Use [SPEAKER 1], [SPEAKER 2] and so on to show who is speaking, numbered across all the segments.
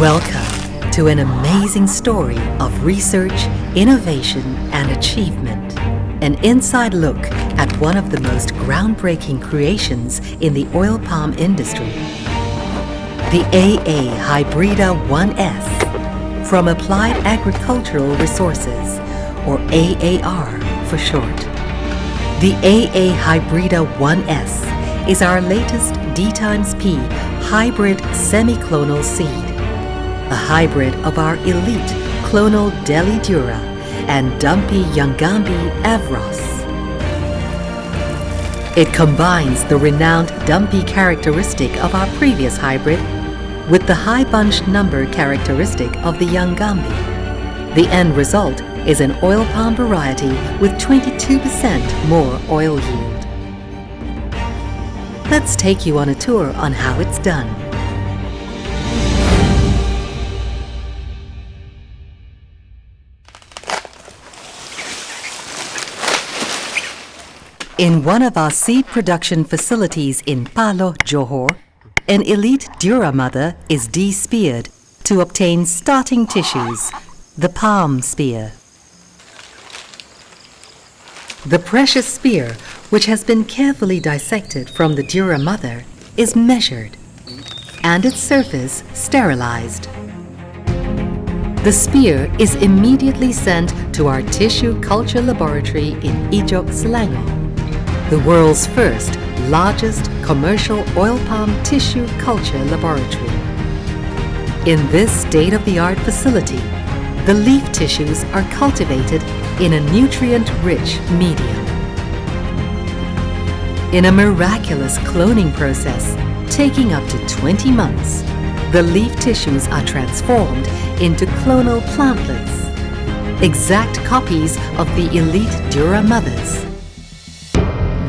[SPEAKER 1] Welcome to an amazing story of research, innovation, and achievement. An inside look at one of the most groundbreaking creations in the oil palm industry. The AA Hybrida IS, from Applied Agricultural Resources, or AAR for short. The AA Hybrida IS is our latest D times P hybrid semi-clonal seed. A hybrid of our elite clonal Delhi Dura and Dumpy Yangambi Evros. It combines the renowned dumpy characteristic of our previous hybrid with the high bunch number characteristic of the Yangambi. The end result is an oil palm variety with 22% more oil yield. Let's take you on a tour on how it's done. In one of our seed production facilities in Palo, Johor, an elite Dura mother is de-speared to obtain starting tissues, the palm spear. The precious spear, which has been carefully dissected from the Dura mother, is measured and its surface sterilized. The spear is immediately sent to our tissue culture laboratory in Ijok, Selangor, the world's first, largest commercial oil palm tissue culture laboratory. In this state-of-the-art facility, the leaf tissues are cultivated in a nutrient-rich medium. In a miraculous cloning process taking up to 20 months, the leaf tissues are transformed into clonal plantlets, exact copies of the elite Dura mothers.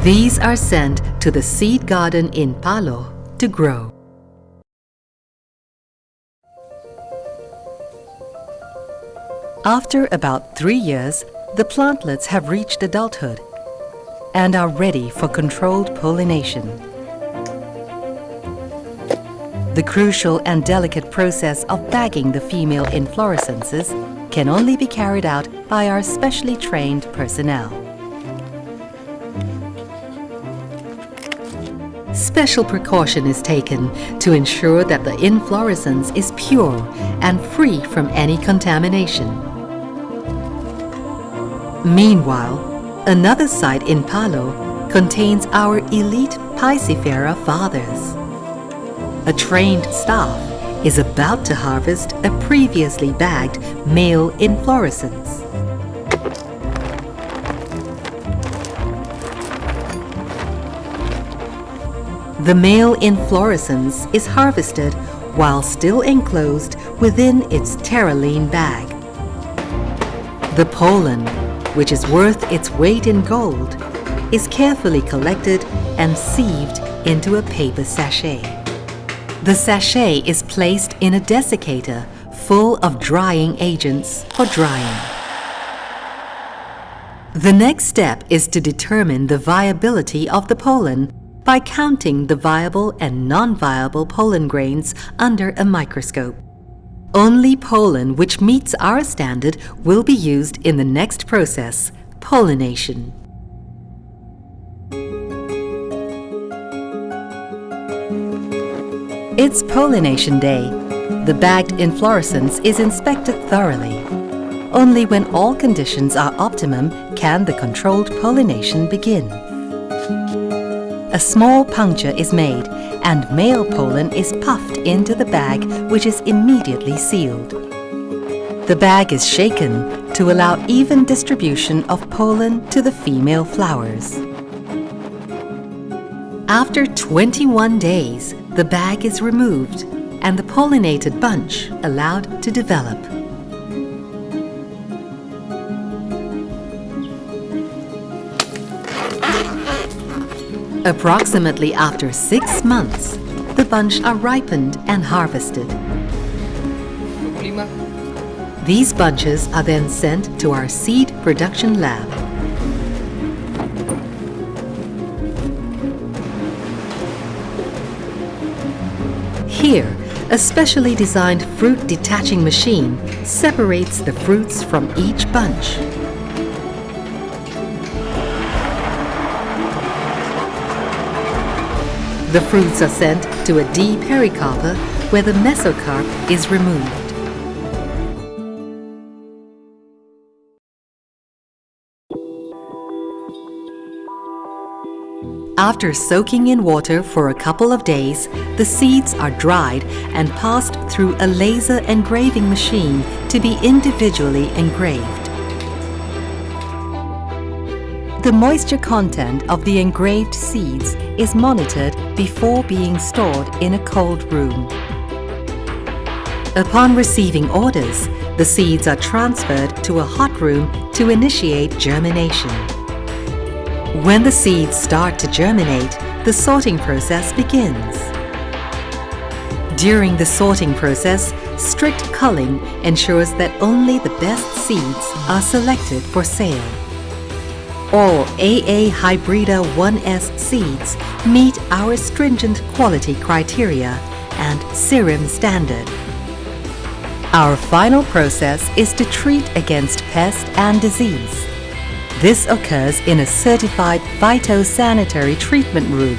[SPEAKER 1] These are sent to the seed garden in Palo to grow. After about 3 years, the plantlets have reached adulthood and are ready for controlled pollination. The crucial and delicate process of bagging the female inflorescences can only be carried out by our specially trained personnel. Special precaution is taken to ensure that the inflorescence is pure and free from any contamination. Meanwhile, another site in Palo contains our elite Piscifera fathers. A trained staff is about to harvest a previously bagged male inflorescence. The male inflorescence is harvested while still enclosed within its terraline bag. The pollen, which is worth its weight in gold, is carefully collected and sieved into a paper sachet. The sachet is placed in a desiccator full of drying agents for drying. The next step is to determine the viability of the pollen by counting the viable and non-viable pollen grains under a microscope. Only pollen which meets our standard will be used in the next process, pollination. It's pollination day. The bagged inflorescence is inspected thoroughly. Only when all conditions are optimum can the controlled pollination begin. A small puncture is made and male pollen is puffed into the bag, which is immediately sealed. The bag is shaken to allow even distribution of pollen to the female flowers. After 21 days, the bag is removed and the pollinated bunch allowed to develop. Approximately after 6 months, the bunch are ripened and harvested. These bunches are then sent to our seed production lab. Here, A specially designed fruit detaching machine separates the fruits from each bunch. The fruits are sent to a D-pericarper where the mesocarp is removed. After soaking in water for a couple of days, the seeds are dried and passed through a laser engraving machine to be individually engraved. The moisture content of the engraved seeds is monitored before being stored in a cold room. Upon receiving orders, the seeds are transferred to a hot room to initiate germination. When the seeds start to germinate, the sorting process begins. During the sorting process, strict culling ensures that only the best seeds are selected for sale. All AA Hybrida IS seeds meet our stringent quality criteria and serum standard. Our final process is to treat against pest and disease. This occurs in a certified phytosanitary treatment room.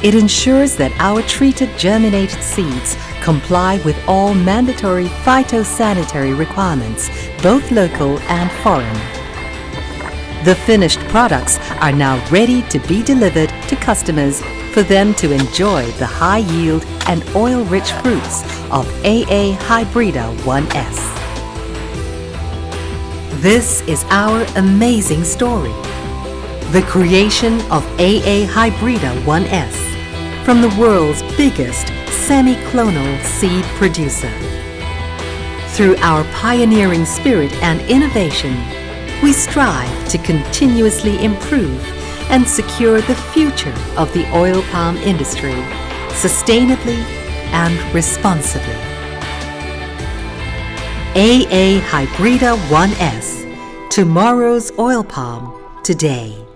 [SPEAKER 1] It ensures that our treated germinated seeds comply with all mandatory phytosanitary requirements, both local and foreign. The finished products are now ready to be delivered to customers for them to enjoy the high yield and oil-rich fruits of AA Hybrida IS. This is our amazing story, the creation of AA Hybrida IS from the world's biggest semi-clonal seed producer. Through our pioneering spirit and innovation, we strive to continuously improve and secure the future of the oil palm industry sustainably and responsibly. AA Hybrida IS, tomorrow's oil palm today.